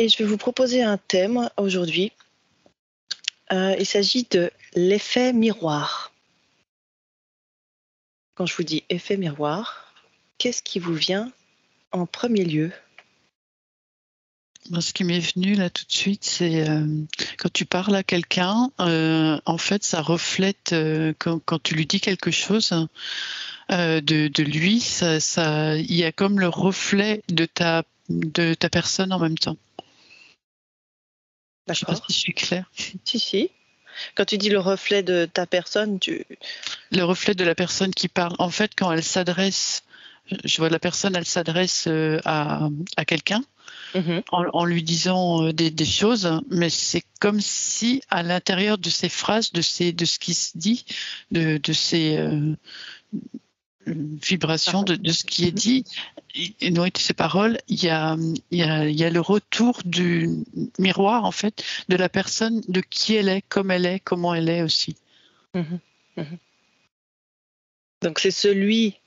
et je vais vous proposer un thème aujourd'hui. Il s'agit de l'effet miroir. Quand je vous dis effet miroir, qu'est-ce qui vous vient en premier lieu? Moi, ce qui m'est venu là tout de suite, c'est quand tu parles à quelqu'un, en fait, ça reflète quand tu lui dis quelque chose de lui, il y a comme le reflet de ta personne en même temps. Je sais pas si je suis claire. Si. Quand tu dis le reflet de ta personne, Le reflet de la personne qui parle. En fait, quand elle s'adresse, je vois la personne, elle s'adresse à quelqu'un. En lui disant des choses, mais c'est comme si à l'intérieur de ces phrases, de ce qui se dit, de ces vibrations, de ce qui est dit, et de ces paroles, il y a le retour du miroir, en fait, de la personne, de qui elle est, comment elle est aussi. Donc c'est celui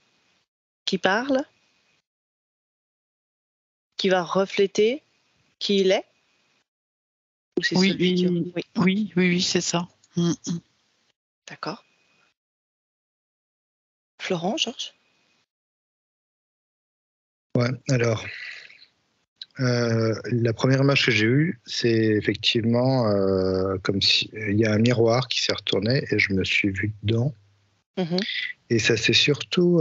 qui parle qui va refléter qui il est? Ou c'est celui qui... Oui, c'est ça. D'accord. Florent, Georges? Ouais, alors, la première image que j'ai eue, c'est effectivement comme s'il y a un miroir qui s'est retourné et je me suis vu dedans. Et ça, c'est surtout,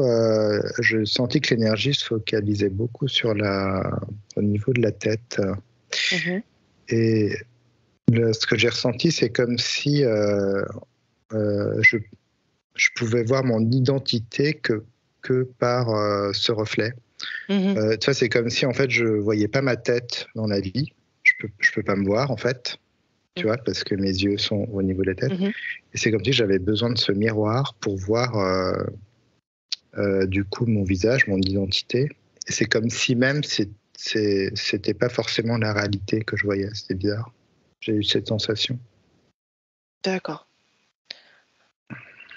je sentis que l'énergie se focalisait beaucoup sur au niveau de la tête. Et ce que j'ai ressenti, c'est comme si je pouvais voir mon identité que par ce reflet. Tu vois, c'est comme si en fait je voyais pas ma tête dans la vie. Je peux pas me voir en fait, tu vois, parce que mes yeux sont au niveau de la tête. Et c'est comme si j'avais besoin de ce miroir pour voir du coup mon visage, mon identité. Et c'est comme si même c'était pas forcément la réalité que je voyais. C'était bizarre. J'ai eu cette sensation. D'accord.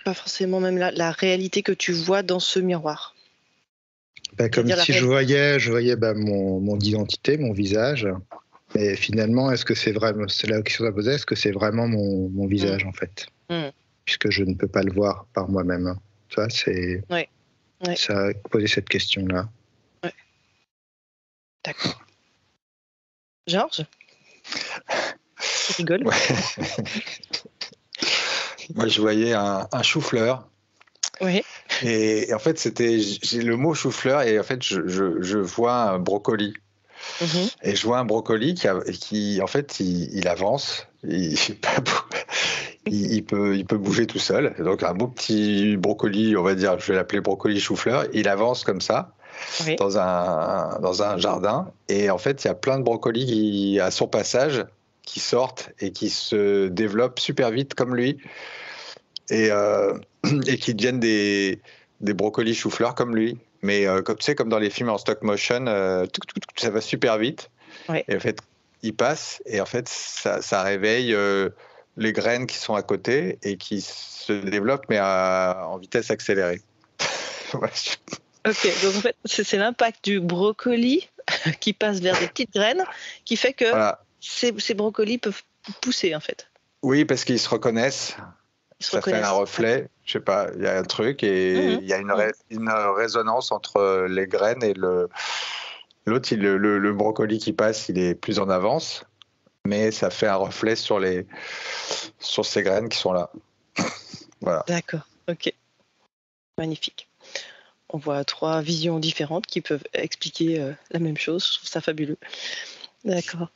Pas forcément même la réalité que tu vois dans ce miroir. Comme si je voyais mon identité, mon visage. Mais finalement, est-ce que c'est vraiment, c'est la question à poser, est-ce que c'est vraiment mon visage en fait, puisque je ne peux pas le voir par moi-même. Tu vois, c'est ça a posé cette question-là. Ouais. D'accord. Georges, tu rigoles? Moi, je voyais un chou-fleur. Oui. Et en fait, j'ai le mot chou-fleur et en fait, je vois un brocoli. Et je vois un brocoli qui en fait, il avance. Il peut bouger tout seul. Donc, un beau petit brocoli, on va dire, je vais l'appeler brocoli chou-fleur. Il avance comme ça dans un jardin. Et en fait, il y a plein de brocolis à son passage qui sortent et qui se développent super vite comme lui. Et qui deviennent des brocolis chou-fleur comme lui. Mais comme tu sais, comme dans les films en stop motion, ça va super vite. Et en fait, il passe et en fait, ça réveille les graines qui sont à côté et qui se développent, mais en vitesse accélérée. Ok, donc en fait, c'est l'impact du brocoli qui passe vers des petites graines qui fait que ces brocolis peuvent pousser en fait. Oui, parce qu'ils se reconnaissent. Ça fait un reflet, je sais pas, il y a un truc et il y a une résonance entre les graines et l'autre, le brocoli qui passe, il est plus en avance, mais ça fait un reflet sur ces graines qui sont là. Voilà. D'accord, ok. Magnifique. On voit 3 visions différentes qui peuvent expliquer la même chose. Je trouve ça fabuleux. D'accord.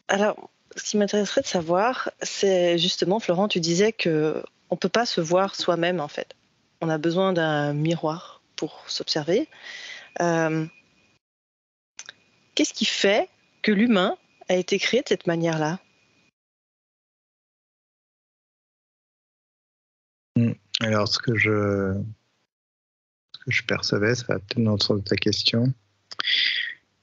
Alors, ce qui m'intéresserait de savoir, c'est justement, Florent, tu disais qu'on ne peut pas se voir soi-même, en fait. On a besoin d'un miroir pour s'observer. Qu'est-ce qui fait que l'humain a été créé de cette manière-là? Alors, ce que je percevais, ça va peut-être dans le sens de ta question,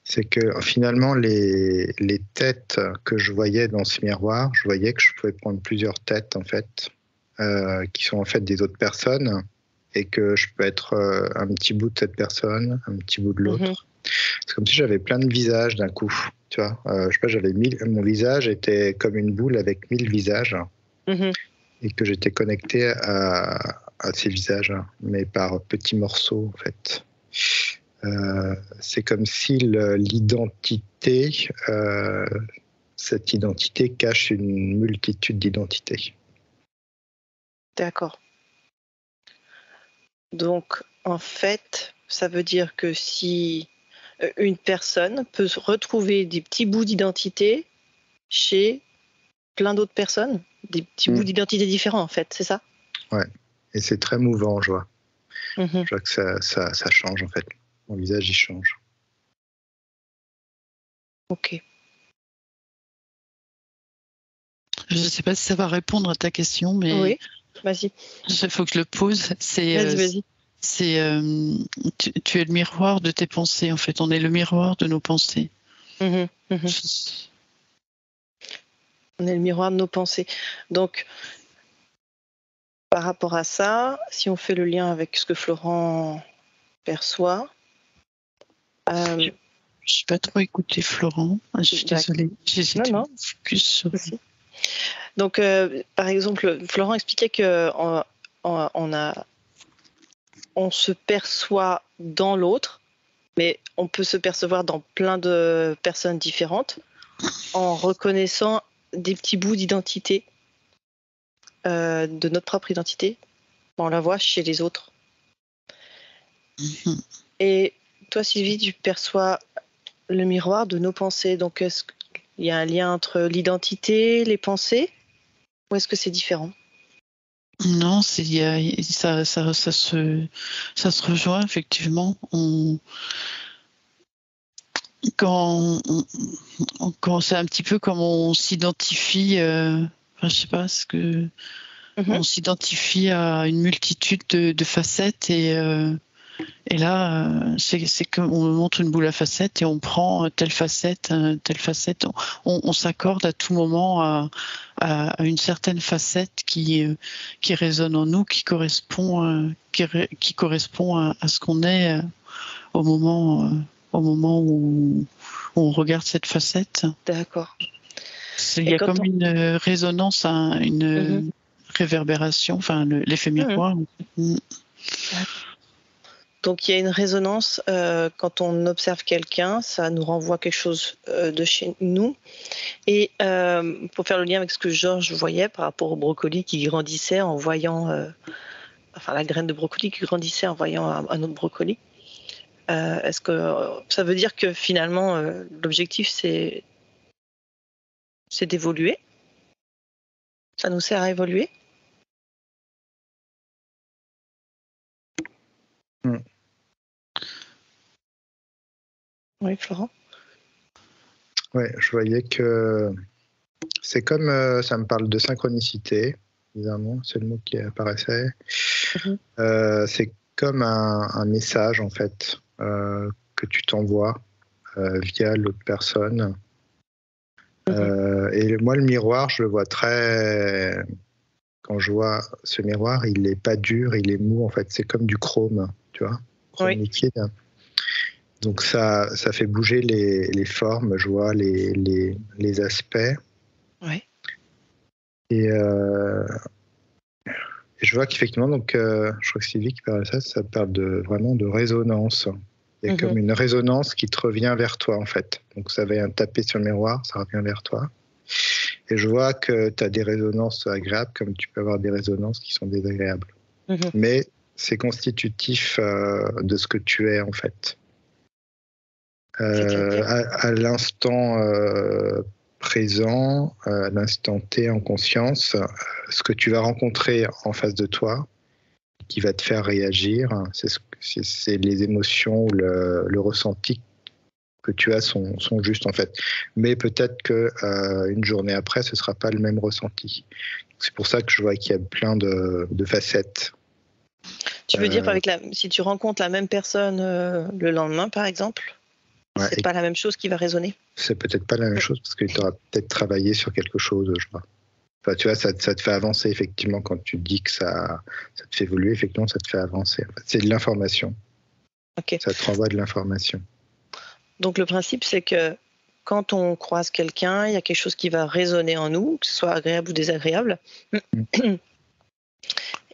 c'est que finalement, les têtes que je voyais dans ce miroir, je voyais que je pouvais prendre plusieurs têtes, en fait, qui sont en fait des autres personnes, et que je peux être un petit bout de cette personne, un petit bout de l'autre. C'est comme si j'avais plein de visages d'un coup. Tu vois, je sais pas, mon visage était comme une boule avec 1000 visages et que j'étais connecté à ces visages, mais par petits morceaux en fait. C'est comme si l'identité, cette identité cache une multitude d'identités. D'accord. Donc, en fait, ça veut dire que si une personne peut retrouver des petits bouts d'identité chez plein d'autres personnes, des petits bouts d'identité différents, en fait, c'est ça? Ouais, et c'est très mouvant, je vois. Je vois que ça change, en fait. Mon visage, il change. Ok. Je ne sais pas si ça va répondre à ta question, mais oui, vas-y. Il faut que je le pose. Vas-y. Tu es le miroir de tes pensées. En fait, on est le miroir de nos pensées. On est le miroir de nos pensées. Donc, par rapport à ça, si on fait le lien avec ce que Florent perçoit. Je n'ai pas trop écouté Florent. Je suis désolée. J'hésitais non. Focus sur... Donc, par exemple, Florent expliquait qu'on se perçoit dans l'autre, mais on peut se percevoir dans plein de personnes différentes en reconnaissant des petits bouts d'identité, de notre propre identité. On la voit chez les autres. Et toi, Sylvie, tu perçois le miroir de nos pensées. Donc, est-ce qu'il y a un lien entre l'identité, les pensées, ou est-ce que c'est différent? Non, ça se rejoint effectivement. Quand c'est un petit peu comme on s'identifie, je sais pas ce que on s'identifie à une multitude de facettes et là c'est comme on montre une boule à facettes et on prend telle facette. On s'accorde à tout moment à une certaine facette qui résonne en nous, qui correspond à ce qu'on est au moment où on regarde cette facette. D'accord. Il y a comme une résonance, une réverbération, enfin l'effet miroir. Donc il y a une résonance quand on observe quelqu'un, ça nous renvoie quelque chose de chez nous. Et pour faire le lien avec ce que Georges voyait par rapport au brocoli qui grandissait en voyant, la graine de brocoli qui grandissait en voyant un autre brocoli. Est-ce que ça veut dire que finalement l'objectif c'est d'évoluer? Ça nous sert à évoluer? Oui, Florent? Oui, je voyais que c'est comme, ça me parle de synchronicité, évidemment, c'est le mot qui apparaissait. C'est comme un message, en fait, que tu t'envoies via l'autre personne. Et moi, le miroir, je le vois très... Quand je vois ce miroir, il n'est pas dur, il est mou, en fait. C'est comme du chrome, tu vois, chrome liquide. Donc ça fait bouger les formes, je vois les aspects. Oui. Et je vois qu'effectivement, donc, je crois que Sylvie qui parle de ça parle vraiment de résonance. Il y a comme une résonance qui te revient vers toi, en fait. Donc ça va taper sur le miroir, ça revient vers toi. Et je vois que tu as des résonances agréables, comme tu peux avoir des résonances qui sont désagréables. Mais c'est constitutif de ce que tu es, en fait. À l'instant présent, à l'instant T en conscience, ce que tu vas rencontrer en face de toi, qui va te faire réagir, c'est les émotions ou le ressenti que tu as sont justes en fait. Mais peut-être que une journée après, ce sera pas le même ressenti. C'est pour ça que je vois qu'il y a plein de facettes. Tu veux dire si tu rencontres la même personne le lendemain, par exemple, c'est pas la même chose qui va résonner? C'est peut-être pas la même chose parce qu'il t'aura peut-être travaillé sur quelque chose, je vois. Enfin, tu vois, ça te fait avancer, effectivement, quand tu dis que ça te fait évoluer, effectivement, ça te fait avancer. C'est de l'information. Okay. Ça te renvoie de l'information. Donc, le principe, c'est que quand on croise quelqu'un, il y a quelque chose qui va résonner en nous, que ce soit agréable ou désagréable.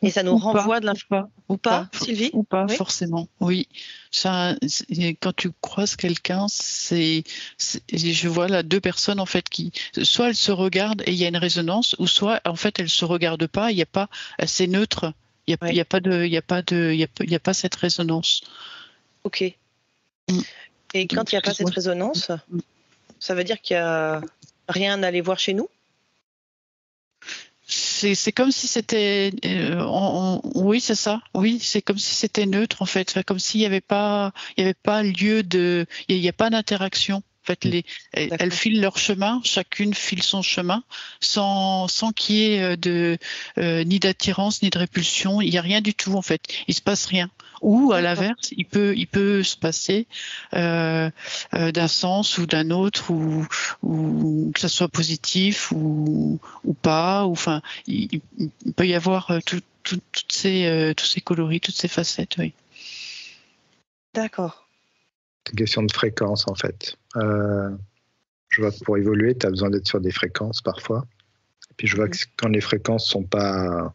Et ça nous renvoie de l'information. Ou pas, Sylvie? Ou pas, oui, forcément, oui. Ça, quand tu croises quelqu'un, je vois là 2 personnes en fait qui, soit elles se regardent et il y a une résonance, ou soit en fait elles se regardent pas, il y a pas, c'est neutre, il y a pas cette résonance. Ok. Et quand il n'y a pas cette résonance, ça veut dire qu'il n'y a rien à aller voir chez nous? C'est comme si c'était, oui, c'est ça. Oui, c'est comme si c'était neutre en fait. Enfin, comme s'il n'y avait pas lieu de, il n'y a pas d'interaction. En fait, elles filent leur chemin, chacune file son chemin, sans qu'il y ait ni d'attirance ni de répulsion. Il n'y a rien du tout en fait. Il se passe rien. Ou à l'inverse, il peut se passer d'un sens ou d'un autre, ou que ça soit positif ou pas. Ou enfin, il peut y avoir tous ces coloris, toutes ces facettes. Oui. D'accord. C'est une question de fréquence en fait. Je vois que pour évoluer, tu as besoin d'être sur des fréquences parfois. Et puis je vois que quand les fréquences sont pas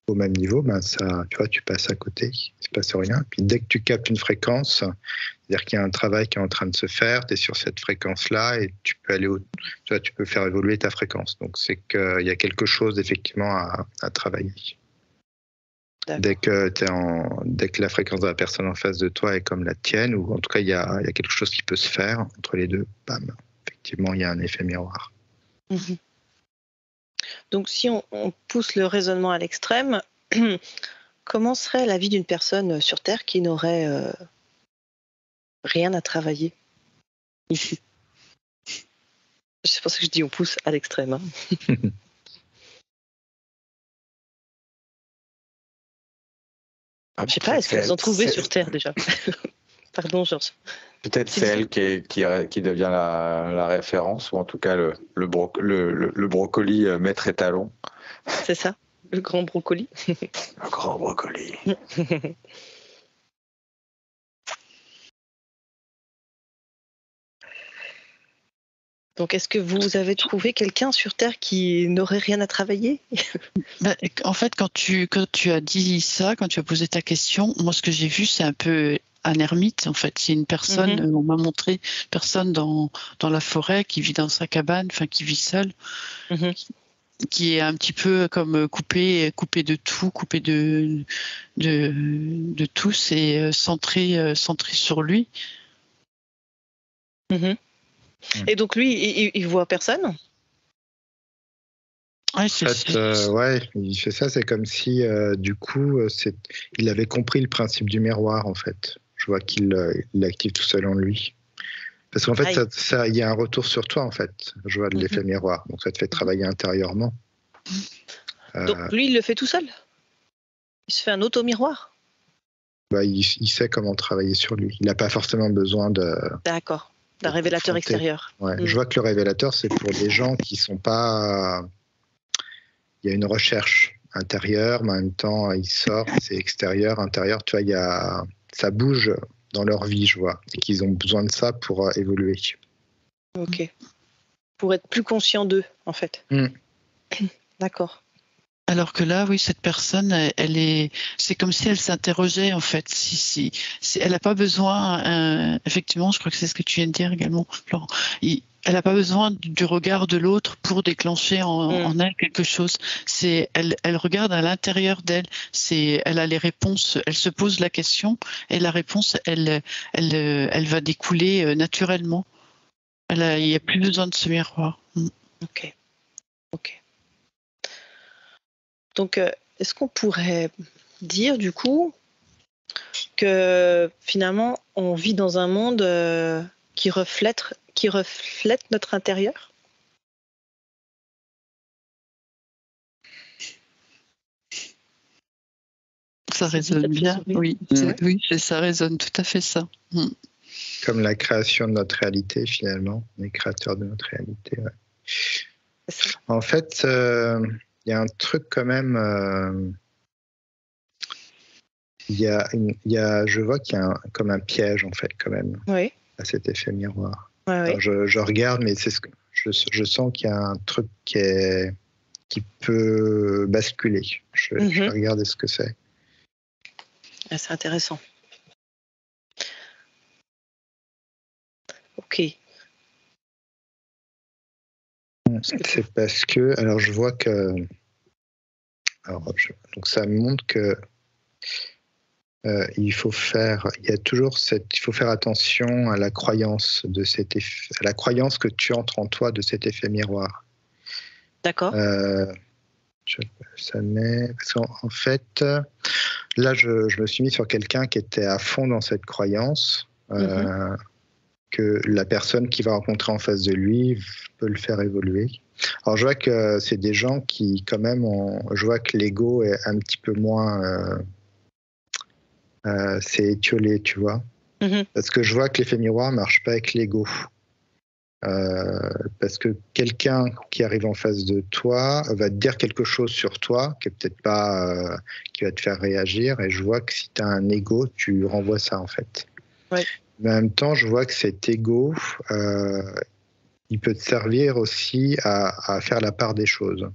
au même niveau, ben ça, tu vois, tu passes à côté, il ne se passe rien. Puis dès que tu captes une fréquence, c'est-à-dire qu'il y a un travail qui est en train de se faire, tu es sur cette fréquence-là et tu peux aller tu vois, tu peux faire évoluer ta fréquence. Donc c'est qu'il y a quelque chose effectivement à travailler. Dès que la fréquence de la personne en face de toi est comme la tienne, ou en tout cas il y a quelque chose qui peut se faire entre les deux, bam, effectivement il y a un effet miroir. Mm-hmm. Donc si on pousse le raisonnement à l'extrême, comment serait la vie d'une personne sur Terre qui n'aurait rien à travailler ici? C'est pour ça que je dis on pousse à l'extrême. Hein. Je sais pas, est-ce qu'ils ont trouvé sur Terre déjà? Pardon, Georges. Peut-être c'est elle qui devient la référence, ou en tout cas le brocoli maître étalon. C'est ça, le grand brocoli. Le grand brocoli. Donc, est-ce que vous avez trouvé quelqu'un sur Terre qui n'aurait rien à travailler? En fait, quand tu as dit ça, quand tu as posé ta question, moi, ce que j'ai vu, c'est un peu un ermite, en fait. C'est une personne, on m'a montré une personne dans la forêt qui vit dans sa cabane, enfin, qui vit seule, qui est un petit peu comme coupé de tout, coupé de tous et centré sur lui. Et donc lui, il voit personne? Ouais, il fait ça, c'est comme si du coup, il avait compris le principe du miroir en fait. Je vois qu'il l'active tout seul en lui. Parce qu'en fait, il y a un retour sur toi en fait. Je vois de l'effet miroir, donc ça te fait travailler intérieurement. Donc lui, il le fait tout seul? Il se fait un auto-miroir? Il sait comment travailler sur lui. Il n'a pas forcément besoin de... D'accord. D'un révélateur extérieur. Ouais. Je vois que le révélateur, c'est pour des gens qui sont pas... Il y a une recherche intérieure, mais en même temps, ils sortent, c'est extérieur, intérieur. Tu vois, ça bouge dans leur vie, je vois, et qu'ils ont besoin de ça pour évoluer. Ok. Pour être plus conscient d'eux, en fait. D'accord. Alors que là, oui, cette personne, c'est comme si elle s'interrogeait en fait. Si elle n'a pas besoin, effectivement, je crois que c'est ce que tu viens de dire également, Florent. Elle n'a pas besoin du regard de l'autre pour déclencher en elle quelque chose. Elle regarde à l'intérieur d'elle. Elle a les réponses. Elle se pose la question et la réponse, elle va découler naturellement. Il n'y a plus besoin de ce miroir. Ok. Donc, est-ce qu'on pourrait dire, du coup, que finalement, on vit dans un monde qui reflète notre intérieur? Ça résonne bien, oui. Oui, ça résonne tout à fait ça. Comme la création de notre réalité, finalement. On est créateur de notre réalité, ouais. En fait, il y a un truc quand même. Je vois qu'il y a comme un piège en fait quand même à cet effet miroir. Alors, je regarde, mais c'est je sens qu'il y a un truc qui peut basculer. Je vais regarder ce que c'est. Ah, c'est intéressant. Ok. C'est parce que, alors je vois que, donc ça me montre que il faut faire attention à la croyance de cet effet, à la croyance que tu entres en toi de cet effet miroir. D'accord. Ça met, parce qu'en fait, là, je me suis mis sur quelqu'un qui était à fond dans cette croyance, que la personne qui va rencontrer en face de lui peut le faire évoluer. Alors, je vois que c'est des gens qui, quand même, je vois que l'ego est un petit peu moins... c'est étiolé, tu vois. Parce que je vois que l'effet miroir ne marche pas avec l'ego. Parce que quelqu'un qui arrive en face de toi va te dire quelque chose sur toi qui est peut-être pas qui va te faire réagir, et je vois que si tu as un ego, tu renvoies ça en fait. Mais en même temps, je vois que cet ego il peut te servir aussi à faire la part des choses.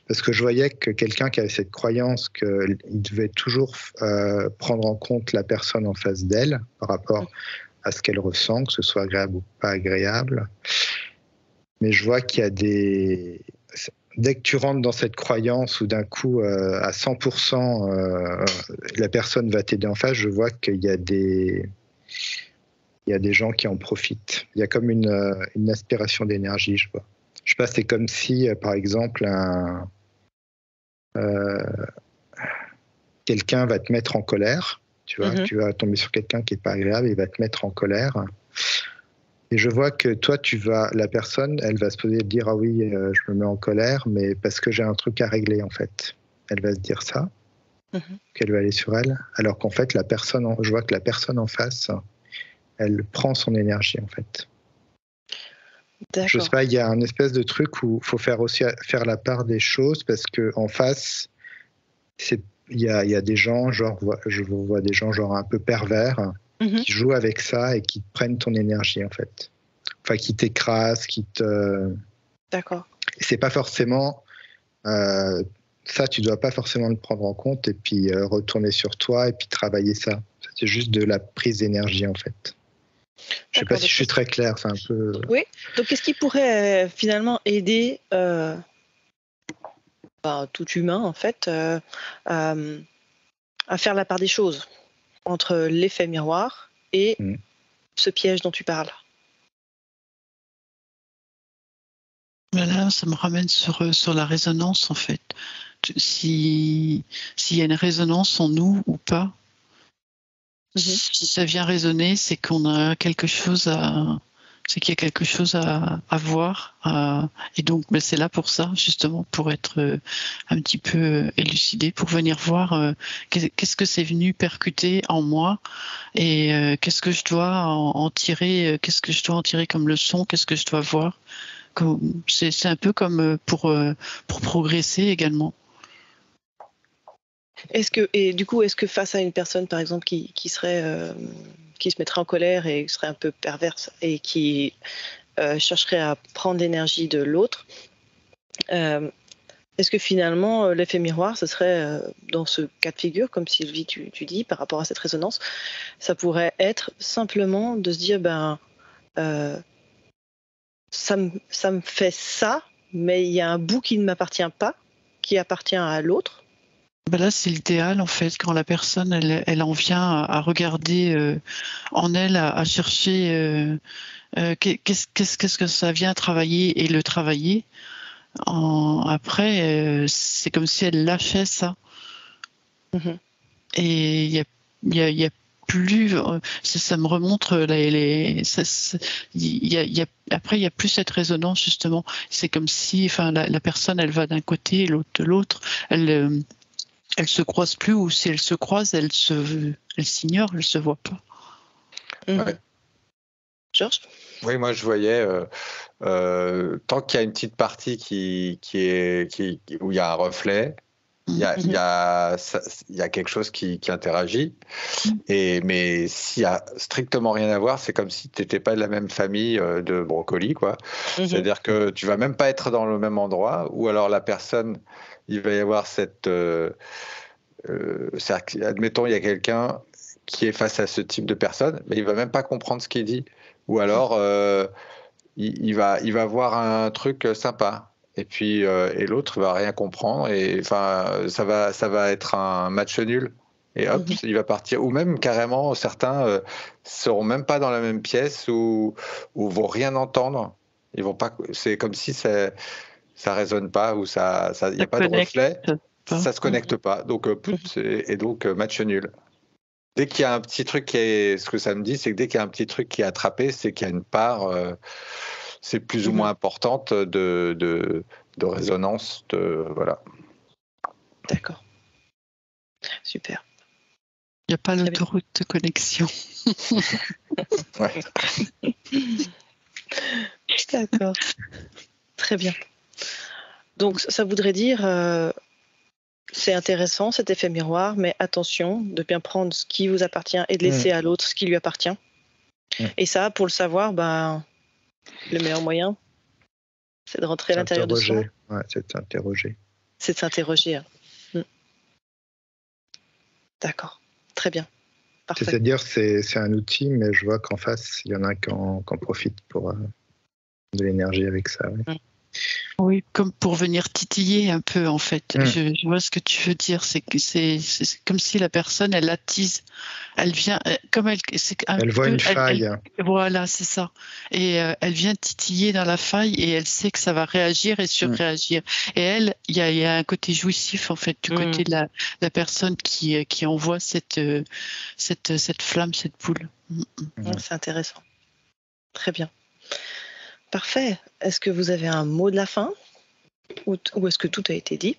Parce que je voyais que quelqu'un qui avait cette croyance qu'il devait toujours prendre en compte la personne en face d'elle par rapport à ce qu'elle ressent, que ce soit agréable ou pas agréable. Mais je vois qu'il y a des... Dès que tu rentres dans cette croyance où d'un coup, à 100%, la personne va t'aider en face, je vois qu'il y a des... Il y a des gens qui en profitent. Il y a comme une aspiration d'énergie, je vois. Je sais pas, c'est comme si, par exemple, quelqu'un va te mettre en colère. Tu vois, tu vas tomber sur quelqu'un qui n'est pas agréable, il va te mettre en colère. Et je vois que toi, la personne, elle va se poser et dire « Ah oui, je me mets en colère, mais parce que j'ai un truc à régler, en fait. » Elle va se dire ça, qu'elle va aller sur elle, alors qu'en fait, je vois que la personne en face, elle prend son énergie, en fait. D'accord. Je sais pas, il y a un espèce de truc où il faut faire la part des choses, parce qu'en face, il y a des gens, je vois des gens genre un peu pervers, qui jouent avec ça et qui prennent ton énergie en fait. Enfin, qui t'écrasent, D'accord. C'est pas forcément... ça, tu dois pas forcément le prendre en compte et puis retourner sur toi et puis travailler ça. C'est juste de la prise d'énergie en fait. Je sais pas si je suis très clair, c'est un peu... Oui, donc qu'est-ce qui pourrait finalement aider tout humain en fait à faire la part des choses entre l'effet miroir et ce piège dont tu parles? Là, ça me ramène sur la résonance en fait. S'il y a une résonance en nous ou pas. Si ça vient résonner, c'est qu'on a quelque chose c'est qu'il y a quelque chose à voir. Et donc, c'est là pour ça, justement, pour être un petit peu élucidé, pour venir voir qu'est-ce que c'est venu percuter en moi et qu'est-ce que je dois en tirer, qu'est-ce que je dois en tirer comme leçon, qu'est-ce que je dois voir. C'est un peu comme pour progresser également. Est-ce que face à une personne, par exemple, qui se mettrait en colère et serait un peu perverse et qui chercherait à prendre l'énergie de l'autre, est-ce que finalement l'effet miroir, ce serait dans ce cas de figure, comme Sylvie tu dis, par rapport à cette résonance, ça pourrait être simplement de se dire ça me fait ça, mais il y a un bout qui ne m'appartient pas, qui appartient à l'autre. Là, c'est l'idéal en fait, quand la personne elle en vient à regarder en elle, à chercher qu'est-ce que ça vient travailler et le travailler. Après, c'est comme si elle lâchait ça. Et il y a plus, ça me remonte après il y a plus cette résonance justement. C'est comme si, la personne elle va d'un côté, l'autre de l'autre. Elle se croise plus, ou si elle se croise, elle s'ignore, elle se voit pas. Ouais. Georges? Oui, moi je voyais tant qu'il y a une petite partie où il y a un reflet, il y a quelque chose qui interagit. Mais s'il y a strictement rien à voir, c'est comme si tu n'étais pas de la même famille de brocolis, quoi. C'est-à-dire que tu vas même pas être dans le même endroit, ou alors la personne, il va y avoir admettons, il y a quelqu'un qui est face à ce type de personne, mais il va même pas comprendre ce qu'il dit. Ou alors, il va voir un truc sympa. Et puis, et l'autre va rien comprendre. Et enfin, ça va être un match nul. Et hop, il va partir. Ou même carrément, certains seront même pas dans la même pièce ou vont rien entendre. Ils vont pas. C'est comme si ça résonne pas ou il n'y a pas de reflet. Ça se connecte pas. Donc, et donc match nul. Dès qu'il y a un petit truc ce que ça me dit, c'est que dès qu'il y a un petit truc qui est attrapé, c'est qu'il y a une part, c'est plus ou moins importante de résonance, voilà. D'accord. Super. Il n'y a pas l'autoroute de connexion. Ouais. D'accord. Très bien. Donc, ça voudrait dire, c'est intéressant cet effet miroir, mais attention de bien prendre ce qui vous appartient et de laisser à l'autre ce qui lui appartient. Et ça, pour le savoir, le meilleur moyen, c'est de rentrer à l'intérieur de soi. Ouais, c'est de s'interroger. C'est de s'interroger. D'accord. Très bien. Parfait. C'est-à-dire, c'est un outil, mais je vois qu'en face, il y en a qui en profitent pour de l'énergie avec ça. Ouais. Oui, comme pour venir titiller un peu, en fait. Je vois ce que tu veux dire. C'est que c'est comme si la personne, elle attise. Elle vient, comme elle voit une faille. Voilà, c'est ça. Et elle vient titiller dans la faille et elle sait que ça va réagir et surréagir. Et elle, il y a un côté jouissif, en fait, du côté de la personne qui envoie cette flamme, cette boule. C'est intéressant. Très bien. Parfait. Est-ce que vous avez un mot de la fin ou est-ce que tout a été dit?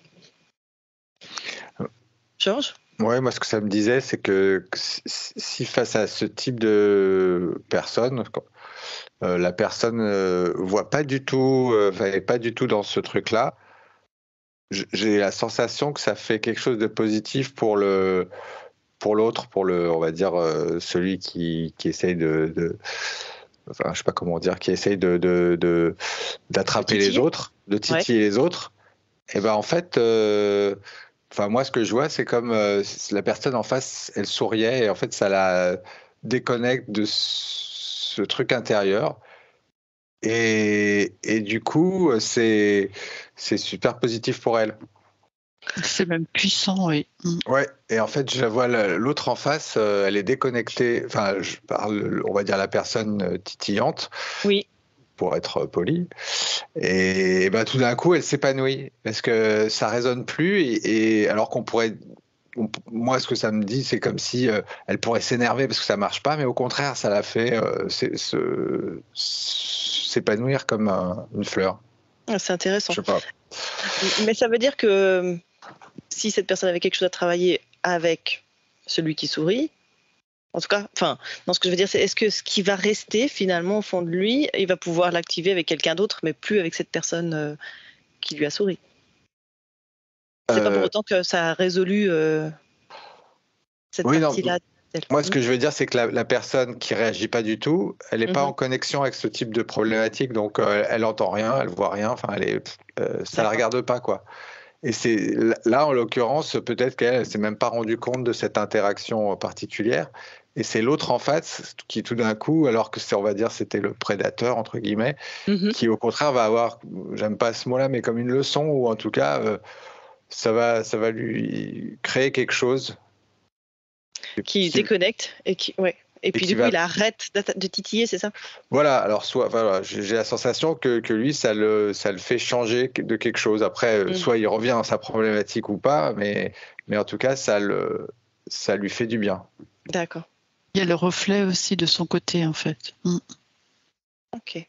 Georges? Ouais, moi ce que ça me disait, c'est que si face à ce type de personne, la personne voit pas du tout, est pas du tout dans ce truc-là, j'ai la sensation que ça fait quelque chose de positif pour l'autre, on va dire celui qui essaye enfin, je sais pas comment dire, qui essaye d'attraper les autres, de titiller les autres. Et en fait, moi, ce que je vois, c'est comme la personne en face, elle souriait et en fait, ça la déconnecte de ce truc intérieur. Et du coup, c'est super positif pour elle. C'est même puissant, oui. Ouais, et en fait, je la vois l'autre en face, elle est déconnectée. Enfin, je parle, on va dire la personne titillante. Oui. Pour être poli. Et tout d'un coup, elle s'épanouit parce que ça résonne plus. Et alors qu'on pourrait, moi, ce que ça me dit, c'est comme si elle pourrait s'énerver parce que ça marche pas, mais au contraire, ça la fait s'épanouir comme une fleur. C'est intéressant. Je sais pas. Mais ça veut dire que si cette personne avait quelque chose à travailler avec celui qui sourit, en tout cas, ce que je veux dire, c'est est-ce que ce qui va rester finalement au fond de lui, il va pouvoir l'activer avec quelqu'un d'autre, mais plus avec cette personne qui lui a souri. C'est pas pour autant que ça a résolu cette partie-là. Moi, ce que je veux dire, c'est que la personne qui réagit pas du tout, elle n'est pas en connexion avec ce type de problématique, donc elle entend rien, elle voit rien, ça la regarde pas, quoi. Et c'est là, en l'occurrence, peut-être qu'elle s'est même pas rendue compte de cette interaction particulière. Et c'est l'autre en face qui, tout d'un coup, alors que on va dire, c'était le prédateur entre guillemets, qui au contraire va avoir, j'aime pas ce mot-là, mais comme une leçon, ou en tout cas, ça va lui créer quelque chose qui déconnecte et qui, ouais. Et puis du coup, il arrête de titiller, c'est ça? Voilà, alors j'ai la sensation que lui, ça le fait changer de quelque chose. Après, soit il revient dans sa problématique ou pas, mais en tout cas, ça lui fait du bien. D'accord. Il y a le reflet aussi de son côté, en fait. Ok.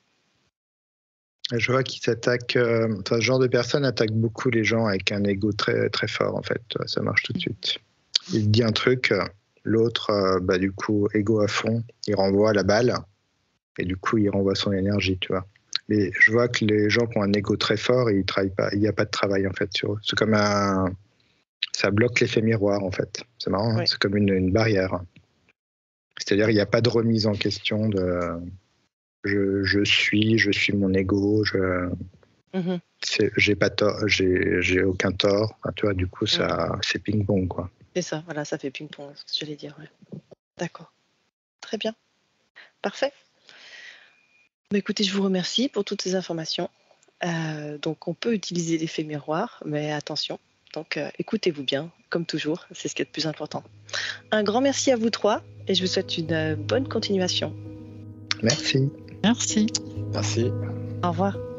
Je vois qu'il s'attaque, ce genre de personne attaque beaucoup les gens avec un ego très, très fort, en fait. Ça marche tout de suite. Il dit un truc... L'autre, du coup, ego à fond, il renvoie la balle. Et du coup, il renvoie son énergie, tu vois. Mais je vois que les gens qui ont un ego très fort, ils travaillent pas. Il n'y a pas de travail en fait sur eux. C'est comme ça bloque l'effet miroir en fait. C'est marrant, hein. C'est comme une barrière. C'est-à-dire, il n'y a pas de remise en question de je suis mon ego, j'ai pas tort, j'ai aucun tort. Enfin, tu vois, du coup, ça, c'est ping-pong, quoi. C'est ça, voilà, ça fait ping-pong, ce que j'allais dire. Ouais. D'accord. Très bien. Parfait. Bah, écoutez, je vous remercie pour toutes ces informations. Donc, on peut utiliser l'effet miroir, mais attention. Donc, écoutez-vous bien, comme toujours, c'est ce qui est le plus important. Un grand merci à vous trois et je vous souhaite une bonne continuation. Merci. Merci. Merci. Au revoir.